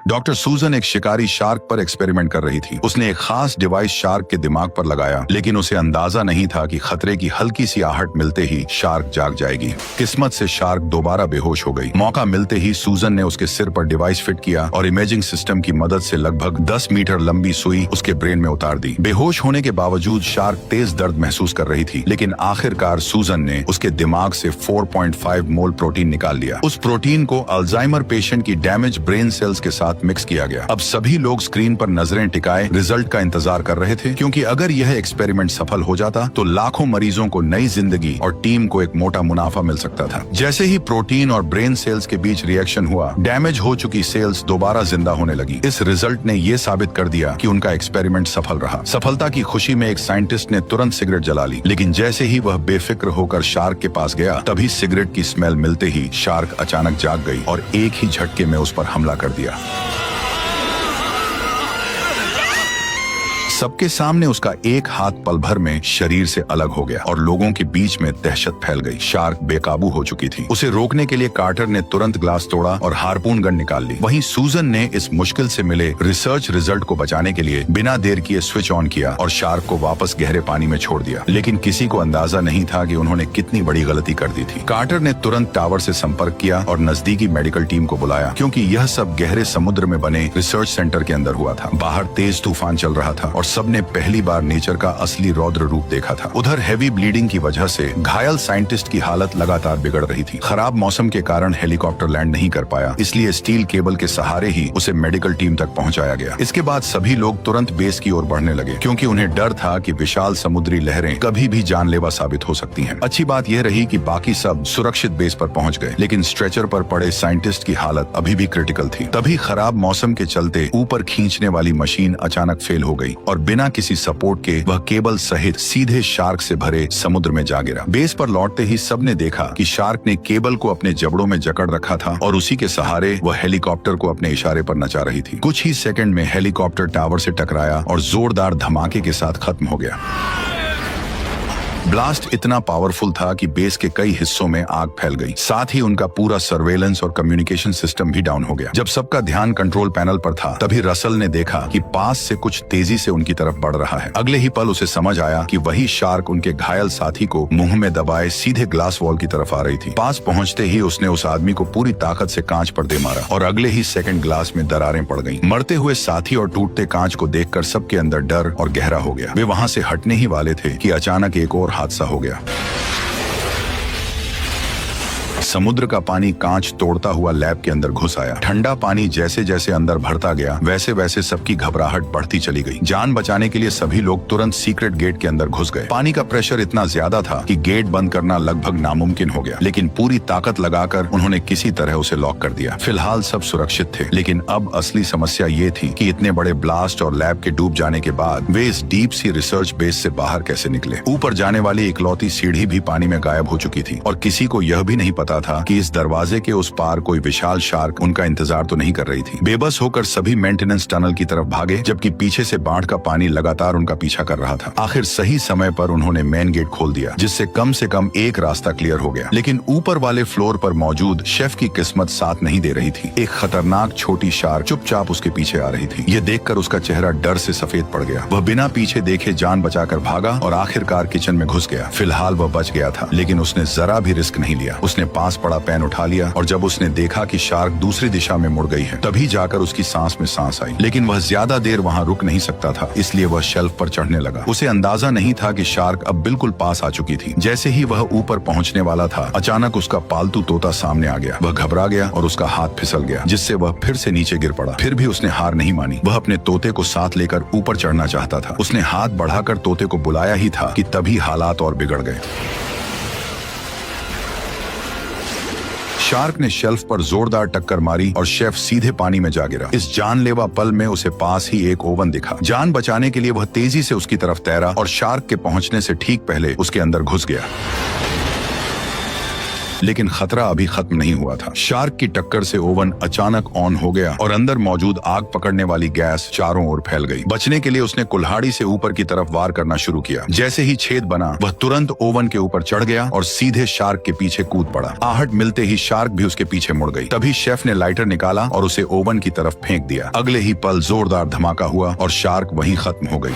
Doctor सूजन एक शिकारी शार्क पर एक्सपेरिमेंट कर रही थी। उसने एक खास डिवाइस शार्क के दिमाग पर लगाया, लेकिन उसे अंदाजा नहीं था कि खतरे की हल्की सी आहट मिलते ही शार्क जाग जाएगी। किस्मत से शार्क दोबारा बेहोश हो गई। मौका मिलते ही सूजन ने उसके सिर पर डिवाइस फिट किया और इमेजिंग सिस्टम की मदद से लगभग 10 मीटर लंबी सुई उसके ब्रेन में उतार दी। बेहोश होने के बावजूद शार्क तेज दर्द महसूस कर रही थी, लेकिन आखिरकार सूजन ने उसके दिमाग से 4.5 मोल प्रोटीन निकाल लिया। उस प्रोटीन को अल्जाइमर पेशेंट की डैमेज ब्रेन सेल्स के साथ मिक्स किया गया। अब सभी लोग स्क्रीन पर नजरें टिकाए रिजल्ट का इंतजार कर रहे थे, क्योंकि अगर यह एक्सपेरिमेंट सफल हो जाता तो लाखों मरीजों को नई जिंदगी और टीम को एक मोटा मुनाफा मिल सकता था। जैसे ही प्रोटीन और ब्रेन सेल्स के बीच रिएक्शन हुआ, डैमेज हो चुकी सेल्स दोबारा जिंदा होने लगी। इस रिजल्ट ने यह साबित कर दिया कि उनका एक्सपेरिमेंट सफल रहा। सफलता की खुशी में एक साइंटिस्ट ने तुरंत सिगरेट जला ली, लेकिन जैसे ही वह बेफिक्र होकर शार्क के पास गया, तभी सिगरेट की स्मेल मिलते ही शार्क अचानक जाग गई और एक ही झटके में उस पर हमला कर दिया। सबके सामने उसका एक हाथ पल भर में शरीर से अलग हो गया और लोगों के बीच में दहशत फैल गई। शार्क बेकाबू हो चुकी थी। उसे रोकने के लिए कार्टर ने तुरंत ग्लास तोड़ा और हार्पून गन निकाल ली। वहीं सूजन ने इस मुश्किल से मिले रिसर्च रिजल्ट को बचाने के लिए बिना देर किए स्विच ऑन किया और शार्क को वापस गहरे पानी में छोड़ दिया। लेकिन किसी को अंदाजा नहीं था कि उन्होंने कितनी बड़ी गलती कर दी थी। कार्टर ने तुरंत टावर से संपर्क किया और नजदीकी मेडिकल टीम को बुलाया, क्योंकि यह सब गहरे समुद्र में बने रिसर्च सेंटर के अंदर हुआ था। बाहर तेज तूफान चल रहा था और सबने पहली बार नेचर का असली रौद्र रूप देखा था। उधर हैवी ब्लीडिंग की वजह से घायल साइंटिस्ट की हालत लगातार बिगड़ रही थी। खराब मौसम के कारण हेलीकॉप्टर लैंड नहीं कर पाया, इसलिए स्टील केबल के सहारे ही उसे मेडिकल टीम तक पहुंचाया गया। इसके बाद सभी लोग तुरंत बेस की ओर बढ़ने लगे, क्योंकि उन्हें डर था कि विशाल समुद्री लहरें कभी भी जानलेवा साबित हो सकती हैं। अच्छी बात यह रही कि बाकी सब सुरक्षित बेस पर पहुंच गए, लेकिन स्ट्रेचर पर पड़े साइंटिस्ट की हालत अभी भी क्रिटिकल थी। तभी खराब मौसम के चलते ऊपर खींचने वाली मशीन अचानक फेल हो गई और बिना किसी सपोर्ट के वह केबल सहित सीधे शार्क से भरे समुद्र में जा गिरा। बेस पर लौटते ही सबने देखा कि शार्क ने केबल को अपने जबड़ों में जकड़ रखा था और उसी के सहारे वह हेलीकॉप्टर को अपने इशारे पर नचा रही थी। कुछ ही सेकंड में हेलीकॉप्टर टावर से टकराया और जोरदार धमाके के साथ खत्म हो गया। ब्लास्ट इतना पावरफुल था कि बेस के कई हिस्सों में आग फैल गई। साथ ही उनका पूरा सर्वेलेंस और कम्युनिकेशन सिस्टम भी डाउन हो गया। जब सबका ध्यान कंट्रोल पैनल पर था, तभी रसल ने देखा कि पास से कुछ तेजी से उनकी तरफ बढ़ रहा है। अगले ही पल उसे समझ आया कि वही शार्क उनके घायल साथी को मुंह में दबाए सीधे ग्लास वॉल की तरफ आ रही थी। पास पहुंचते ही उसने उस आदमी को पूरी ताकत से कांच पर दे मारा और अगले ही सेकंड ग्लास में दरारें पड़ गईं। मरते हुए साथी और टूटते कांच को देखकर सबके अंदर डर और गहरा हो गया। वे वहां से हटने ही वाले थे कि अचानक एक और हादसा हो गया। समुद्र का पानी कांच तोड़ता हुआ लैब के अंदर घुस आया। ठंडा पानी जैसे जैसे अंदर भरता गया, वैसे वैसे सबकी घबराहट बढ़ती चली गई। जान बचाने के लिए सभी लोग तुरंत सीक्रेट गेट के अंदर घुस गए। पानी का प्रेशर इतना ज्यादा था कि गेट बंद करना लगभग नामुमकिन हो गया, लेकिन पूरी ताकत लगाकर उन्होंने किसी तरह उसे लॉक कर दिया। फिलहाल सब सुरक्षित थे, लेकिन अब असली समस्या ये थी कि इतने बड़े ब्लास्ट और लैब के डूब जाने के बाद वे इस डीप सी रिसर्च बेस से बाहर कैसे निकले। ऊपर जाने वाली इकलौती सीढ़ी भी पानी में गायब हो चुकी थी और किसी को यह भी नहीं पता था कि इस दरवाजे के उस पार कोई विशाल शार्क उनका इंतजार तो नहीं कर रही थी। बेबस होकर सभी मेंटेनेंस टनल की तरफ भागे, जबकि पीछे से बाढ़ का पानी लगातार उनका पीछा कर रहा था। आखिर सही समय पर उन्होंने मेन गेट खोल दिया, जिससे कम से कम एक रास्ता क्लियर हो गया। लेकिन ऊपर वाले फ्लोर पर मौजूद शेफ की किस्मत साथ नहीं दे रही थी। एक खतरनाक छोटी शार्क चुपचाप उसके पीछे आ रही थी। ये देखकर उसका चेहरा डर से सफेद पड़ गया। वह बिना पीछे देखे जान बचाकर भागा और आखिरकार किचन में घुस गया। फिलहाल वह बच गया था, लेकिन उसने जरा भी रिस्क नहीं लिया। उसने पास पड़ा पेन उठा लिया और जब उसने देखा कि शार्क दूसरी दिशा में मुड़ गई है, तभी जाकर उसकी सांस में सांस आई। लेकिन वह ज्यादा देर वहां रुक नहीं सकता था, इसलिए वह शेल्फ पर चढ़ने लगा। उसे अंदाजा नहीं था कि शार्क अब बिल्कुल पास आ चुकी थी। जैसे ही वह ऊपर पहुंचने वाला था, अचानक उसका पालतू तोता सामने आ गया। वह घबरा गया और उसका हाथ फिसल गया, जिससे वह फिर से नीचे गिर पड़ा। फिर भी उसने हार नहीं मानी। वह अपने तोते को साथ लेकर ऊपर चढ़ना चाहता था। उसने हाथ बढ़ाकर तोते को बुलाया ही था कि तभी हालात और बिगड़ गए। शार्क ने शेल्फ पर जोरदार टक्कर मारी और शेफ सीधे पानी में जा गिरा। इस जानलेवा पल में उसे पास ही एक ओवन दिखा। जान बचाने के लिए वह तेजी से उसकी तरफ तैरा और शार्क के पहुंचने से ठीक पहले उसके अंदर घुस गया। लेकिन खतरा अभी खत्म नहीं हुआ था। शार्क की टक्कर से ओवन अचानक ऑन हो गया और अंदर मौजूद आग पकड़ने वाली गैस चारों ओर फैल गई। बचने के लिए उसने कुल्हाड़ी से ऊपर की तरफ वार करना शुरू किया। जैसे ही छेद बना, वह तुरंत ओवन के ऊपर चढ़ गया और सीधे शार्क के पीछे कूद पड़ा। आहट मिलते ही शार्क भी उसके पीछे मुड़ गई। तभी शेफ ने लाइटर निकाला और उसे ओवन की तरफ फेंक दिया। अगले ही पल जोरदार धमाका हुआ और शार्क वहीं खत्म हो गई।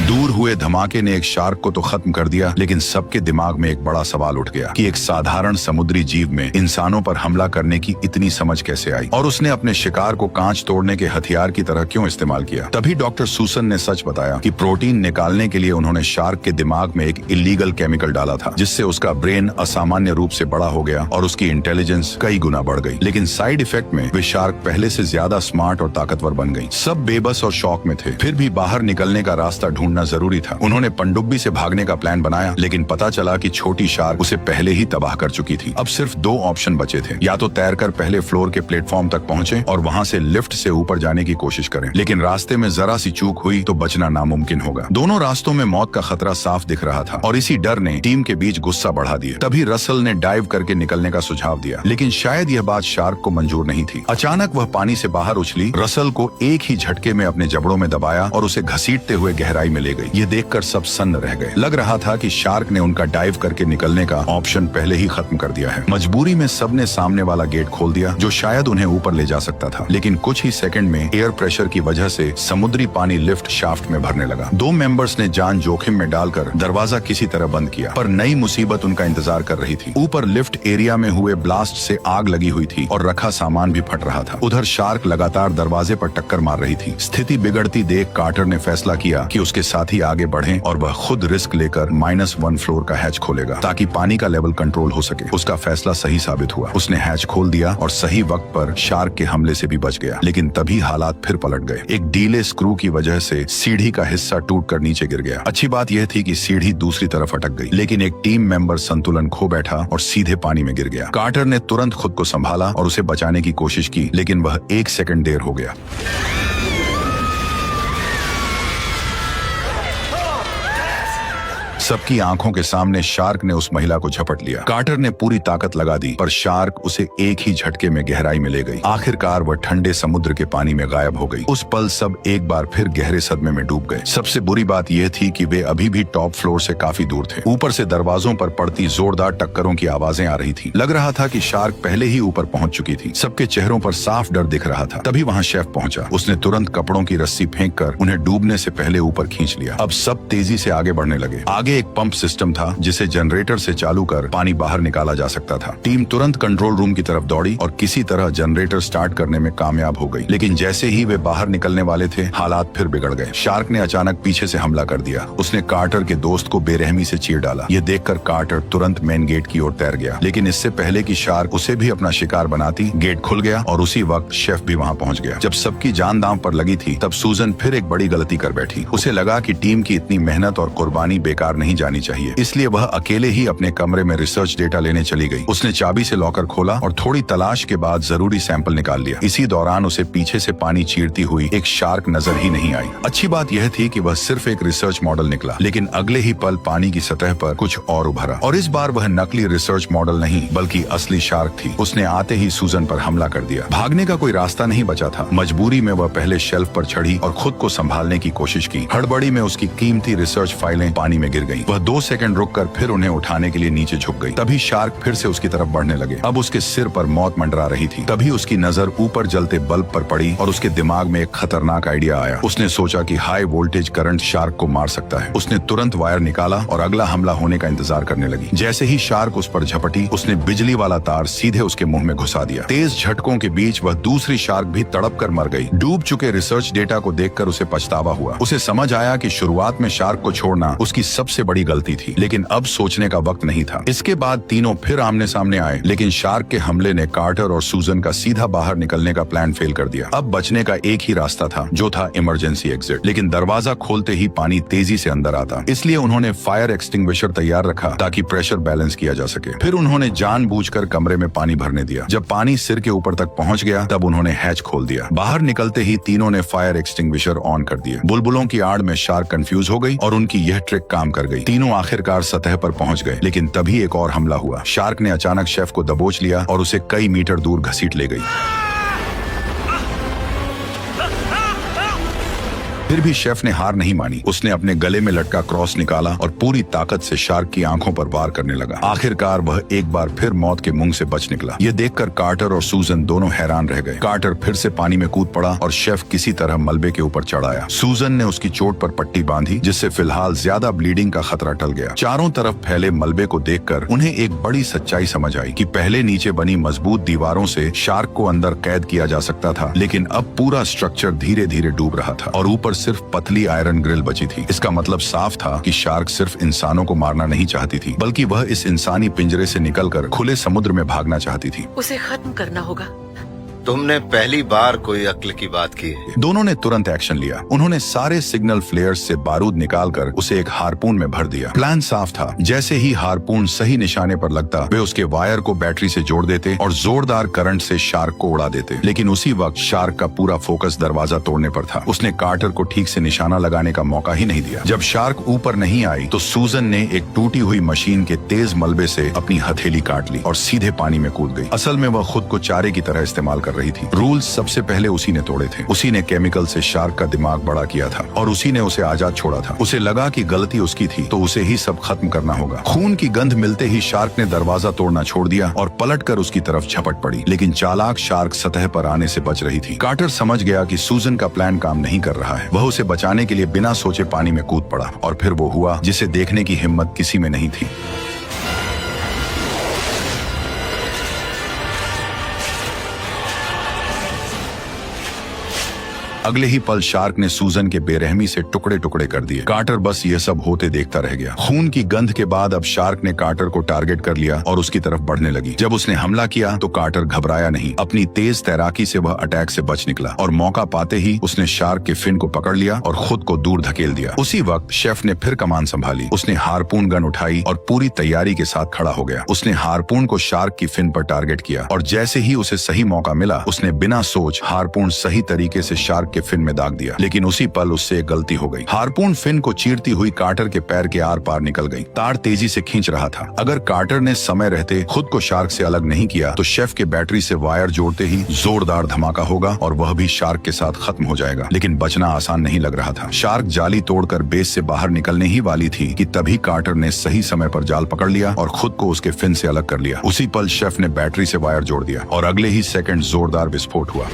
दूर हुए धमाके ने एक शार्क को तो खत्म कर दिया, लेकिन सबके दिमाग में एक बड़ा सवाल उठ गया कि एक साधारण समुद्री जीव में इंसानों पर हमला करने की इतनी समझ कैसे आई और उसने अपने शिकार को कांच तोड़ने के हथियार की तरह क्यों इस्तेमाल किया। तभी डॉक्टर सूसन ने सच बताया कि प्रोटीन निकालने के लिए उन्होंने शार्क के दिमाग में एक इलीगल केमिकल डाला था, जिससे उसका ब्रेन असामान्य रूप से बड़ा हो गया और उसकी इंटेलिजेंस कई गुना बढ़ गई। लेकिन साइड इफेक्ट में वे शार्क पहले से ज्यादा स्मार्ट और ताकतवर बन गई। सब बेबस और शौक में थे, फिर भी बाहर निकलने का रास्ता ढूंढना जरूरी था। उन्होंने पनडुब्बी से भागने का प्लान बनाया, लेकिन पता चला कि छोटी शार्क उसे पहले ही तबाह कर चुकी थी। अब सिर्फ दो ऑप्शन बचे थे, या तो तैरकर पहले फ्लोर के प्लेटफॉर्म तक पहुंचे और वहां से लिफ्ट से ऊपर जाने की कोशिश करें, लेकिन रास्ते में जरा सी चूक हुई तो बचना नामुमकिन होगा। दोनों रास्तों में मौत का खतरा साफ दिख रहा था और इसी डर ने टीम के बीच गुस्सा बढ़ा दिया। तभी रसल ने डाइव करके निकलने का सुझाव दिया, लेकिन शायद यह बात शार्क को मंजूर नहीं थी। अचानक वह पानी से बाहर उछली, रसल को एक ही झटके में अपने जबड़ों में दबाया और उसे घसीटते हुए गहराई में ले गई। ये देखकर सब सन्न रह गए। लग रहा था कि शार्क ने उनका डाइव करके निकलने का ऑप्शन पहले ही खत्म कर दिया है। मजबूरी में सबने सामने वाला गेट खोल दिया, जो शायद उन्हें ऊपर ले जा सकता था, लेकिन कुछ ही सेकंड में एयर प्रेशर की वजह से समुद्री पानी लिफ्ट शाफ्ट में भरने लगा। दो मेंबर्स ने जान जोखिम में डालकर दरवाजा किसी तरह बंद किया, पर नई मुसीबत उनका इंतजार कर रही थी। ऊपर लिफ्ट एरिया में हुए ब्लास्ट से आग लगी हुई थी और रखा सामान भी फट रहा था। उधर शार्क लगातार दरवाजे पर टक्कर मार रही थी। स्थिति बिगड़ती देख कार्टर ने फैसला किया कि उसके साथी आगे बढ़ें और वह खुद रिस्क लेकर -1 फ्लोर का हैच खोलेगा, ताकि पानी का लेवल कंट्रोल हो सके। उसका फैसला सही साबित हुआ। उसने हैच खोल दिया और सही वक्त पर शार्क के हमले से भी बच गया। लेकिन तभी हालात फिर पलट गए। एक डीले स्क्रू की वजह से सीढ़ी का हिस्सा टूटकर नीचे गिर गया। अच्छी बात यह थी कि सीढ़ी दूसरी तरफ अटक गई, लेकिन एक टीम मेंबर संतुलन खो बैठा और सीधे पानी में गिर गया। कार्टर ने तुरंत खुद को संभाला और उसे बचाने की कोशिश की, लेकिन वह 1 सेकंड देर हो गया। सबकी आंखों के सामने शार्क ने उस महिला को झपट लिया। कार्टर ने पूरी ताकत लगा दी, पर शार्क उसे एक ही झटके में गहराई में ले गई। आखिरकार वह ठंडे समुद्र के पानी में गायब हो गई। उस पल सब एक बार फिर गहरे सदमे में डूब गए। सबसे बुरी बात यह थी कि वे अभी भी टॉप फ्लोर से काफी दूर थे। ऊपर से दरवाजों पर पड़ती जोरदार टक्करों की आवाजें आ रही थी। लग रहा था कि शार्क पहले ही ऊपर पहुंच चुकी थी। सबके चेहरों पर साफ डर दिख रहा था। तभी वहां शेफ पहुंचा। उसने तुरंत कपड़ों की रस्सी फेंककर उन्हें डूबने से पहले ऊपर खींच लिया। अब सब तेजी से आगे बढ़ने लगे। आगे एक पंप सिस्टम था, जिसे जनरेटर से चालू कर पानी बाहर निकाला जा सकता था। टीम तुरंत कंट्रोल रूम की तरफ दौड़ी और किसी तरह जनरेटर स्टार्ट करने में कामयाब हो गई। लेकिन जैसे ही वे बाहर निकलने वाले थे, हालात फिर बिगड़ गए। शार्क ने अचानक पीछे से हमला कर दिया। उसने कार्टर के दोस्त को बेरहमी से चीर डाला। यह देखकर कार्टर तुरंत मेन गेट की ओर तैर गया, लेकिन इससे पहले कि शार्क उसे भी अपना शिकार बनाती, गेट खुल गया और उसी वक्त शेफ भी वहां पहुंच गया। जब सबकी जान दांव पर लगी थी, तब सूजन फिर एक बड़ी गलती कर बैठी। उसे लगा कि टीम की इतनी मेहनत और कुर्बानी बेकार नहीं जानी चाहिए, इसलिए वह अकेले ही अपने कमरे में रिसर्च डेटा लेने चली गई। उसने चाबी से लॉकर खोला और थोड़ी तलाश के बाद जरूरी सैंपल निकाल लिया। इसी दौरान उसे पीछे से पानी चीरती हुई एक शार्क नजर ही नहीं आई। अच्छी बात यह थी कि वह सिर्फ एक रिसर्च मॉडल निकला, लेकिन अगले ही पल पानी की सतह पर कुछ और उभरा, और इस बार वह नकली रिसर्च मॉडल नहीं बल्कि असली शार्क थी। उसने आते ही सूजन पर हमला कर दिया। भागने का कोई रास्ता नहीं बचा था। मजबूरी में वह पहले शेल्फ पर चढ़ी और खुद को संभालने की कोशिश की। हड़बड़ी में उसकी कीमती रिसर्च फाइलें पानी में गिर गईं। वह 2 सेकंड रुककर फिर उन्हें उठाने के लिए नीचे झुक गई। तभी शार्क फिर से उसकी तरफ बढ़ने लगे। अब उसके सिर पर मौत मंडरा रही थी। तभी उसकी नजर ऊपर जलते बल्ब पर पड़ी और उसके दिमाग में एक खतरनाक आइडिया आया। उसने सोचा कि हाई वोल्टेज करंट शार्क को मार सकता है। उसने तुरंत वायर निकाला और अगला हमला होने का इंतजार करने लगी। जैसे ही शार्क उस पर झपटी, उसने बिजली वाला तार सीधे उसके मुंह में घुसा दिया। तेज झटकों के बीच वह दूसरी शार्क भी तड़प कर मर गई। डूब चुके रिसर्च डेटा को देखकर उसे पछतावा हुआ। उसे समझ आया कि शुरुआत में शार्क को छोड़ना उसकी सबसे बड़ी गलती थी, लेकिन अब सोचने का वक्त नहीं था। इसके बाद तीनों फिर आमने सामने आए, लेकिन शार्क के हमले ने कार्टर और सूजन का सीधा बाहर निकलने का प्लान फेल कर दिया। अब बचने का एक ही रास्ता था, जो था इमरजेंसी एग्जिट। लेकिन दरवाजा खोलते ही पानी तेजी से अंदर आता, इसलिए उन्होंने फायर एक्सटिंग्विशर तैयार रखा ताकि प्रेशर बैलेंस किया जा सके। फिर उन्होंने जानबूझकर कमरे में पानी भरने दिया। जब पानी सिर के ऊपर तक पहुंच गया, तब उन्होंने हैच खोल दिया। बाहर निकलते ही तीनों ने फायर एक्सटिंग्विशर ऑन कर दिए। बुलबुलों की आड़ में शार्क कंफ्यूज हो गई और उनकी यह ट्रिक काम कर गई। तीनों आखिरकार सतह पर पहुंच गए, लेकिन तभी एक और हमला हुआ। शार्क ने अचानक शेफ को दबोच लिया और उसे कई मीटर दूर घसीट ले गई। फिर भी शेफ ने हार नहीं मानी। उसने अपने गले में लटका क्रॉस निकाला और पूरी ताकत से शार्क की आंखों पर वार करने लगा। आखिरकार वह एक बार फिर मौत के मुंह से बच निकला। ये देखकर कार्टर और सूजन दोनों हैरान रह गए। कार्टर फिर से पानी में कूद पड़ा और शेफ किसी तरह मलबे के ऊपर चढ़ आया। सूजन ने उसकी चोट पर पट्टी बांधी, जिससे फिलहाल ज्यादा ब्लीडिंग का खतरा टल गया। चारों तरफ फैले मलबे को देखकर उन्हें एक बड़ी सच्चाई समझ आई कि पहले नीचे बनी मजबूत दीवारों से शार्क को अंदर कैद किया जा सकता था, लेकिन अब पूरा स्ट्रक्चर धीरे धीरे डूब रहा था और ऊपर सिर्फ पतली आयरन ग्रिल बची थी। इसका मतलब साफ था कि शार्क सिर्फ इंसानों को मारना नहीं चाहती थी, बल्कि वह इस इंसानी पिंजरे से निकलकर खुले समुद्र में भागना चाहती थी। उसे खत्म करना होगा। तुमने पहली बार कोई अक्ल की बात की है। दोनों ने तुरंत एक्शन लिया। उन्होंने सारे सिग्नल फ्लेयर्स से बारूद निकालकर उसे एक हारपून में भर दिया। प्लान साफ था। जैसे ही हारपून सही निशाने पर लगता, वे उसके वायर को बैटरी से जोड़ देते और जोरदार करंट से शार्क को उड़ा देते। लेकिन उसी वक्त शार्क का पूरा फोकस दरवाजा तोड़ने पर था। उसने कार्टर को ठीक से निशाना लगाने का मौका ही नहीं दिया। जब शार्क ऊपर नहीं आई तो सूजन ने एक टूटी हुई मशीन के तेज मलबे से अपनी हथेली काट ली और सीधे पानी में कूद गई। असल में वह खुद को चारे की तरह इस्तेमाल कर रही थी। रूल्स सबसे पहले उसी ने तोड़े थे। उसी ने केमिकल से शार्क का दिमाग बड़ा किया था और उसी ने उसे आजाद छोड़ा था। उसे लगा कि गलती उसकी थी तो उसे ही सब खत्म करना होगा। खून की गंध मिलते ही शार्क ने दरवाजा तोड़ना छोड़ दिया और पलटकर उसकी तरफ झपट पड़ी, लेकिन चालाक शार्क सतह पर आने से बच रही थी। कार्टर समझ गया कि सूजन का प्लान काम नहीं कर रहा है। वह उसे बचाने के लिए बिना सोचे पानी में कूद पड़ा और फिर वो हुआ जिसे देखने की हिम्मत किसी में नहीं थी। अगले ही पल शार्क ने सूजन के बेरहमी से टुकड़े टुकड़े कर दिए। कार्टर बस ये सब होते देखता रह गया। खून की गंध के बाद अब शार्क ने कार्टर को टारगेट कर लिया और उसकी तरफ बढ़ने लगी। जब उसने हमला किया तो कार्टर घबराया नहीं। अपनी तेज तैराकी से वह अटैक से बच निकला और मौका पाते ही उसने शार्क के फिन को पकड़ लिया और खुद को दूर धकेल दिया। उसी वक्त शेफ ने फिर कमान संभाली। उसने हारपून गन उठाई और पूरी तैयारी के साथ खड़ा हो गया। उसने हारपून को शार्क की फिन पर टारगेट किया और जैसे ही उसे सही मौका मिला, उसने बिना सोच हारपून सही तरीके से शार्क के फिन में दाग दिया। लेकिन उसी पल उससे एक गलती हो गई। हारपून फिन को चीरती हुई कार्टर के पैर के आर पार निकल गई। तार तेजी से खींच रहा था। अगर कार्टर ने समय रहते खुद को शार्क से अलग नहीं किया तो शेफ के बैटरी से वायर जोड़ते ही जोरदार धमाका होगा और वह भी शार्क के साथ खत्म हो जाएगा। लेकिन बचना आसान नहीं लग रहा था। शार्क जाली तोड़कर बेस से बाहर निकलने ही वाली थी कि तभी कार्टर ने सही समय पर जाल पकड़ लिया और खुद को उसके फिन से अलग कर लिया। उसी पल शेफ ने बैटरी से वायर जोड़ दिया और अगले ही सेकंड जोरदार विस्फोट हुआ।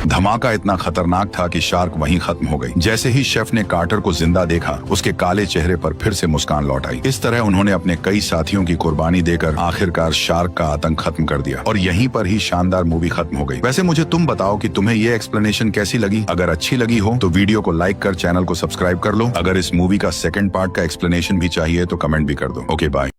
धमाका इतना खतरनाक था कि शार्क वहीं खत्म हो गई। जैसे ही शेफ ने कार्टर को जिंदा देखा, उसके काले चेहरे पर फिर से मुस्कान लौट आई। इस तरह उन्होंने अपने कई साथियों की कुर्बानी देकर आखिरकार शार्क का आतंक खत्म कर दिया और यहीं पर ही शानदार मूवी खत्म हो गई। वैसे मुझे तुम बताओ कि तुम्हें ये एक्सप्लेनेशन कैसी लगी। अगर अच्छी लगी हो तो वीडियो को लाइक कर चैनल को सब्सक्राइब कर लो। अगर इस मूवी का सेकंड पार्ट का एक्सप्लेनेशन भी चाहिए तो कमेंट भी कर दो। Okay bye.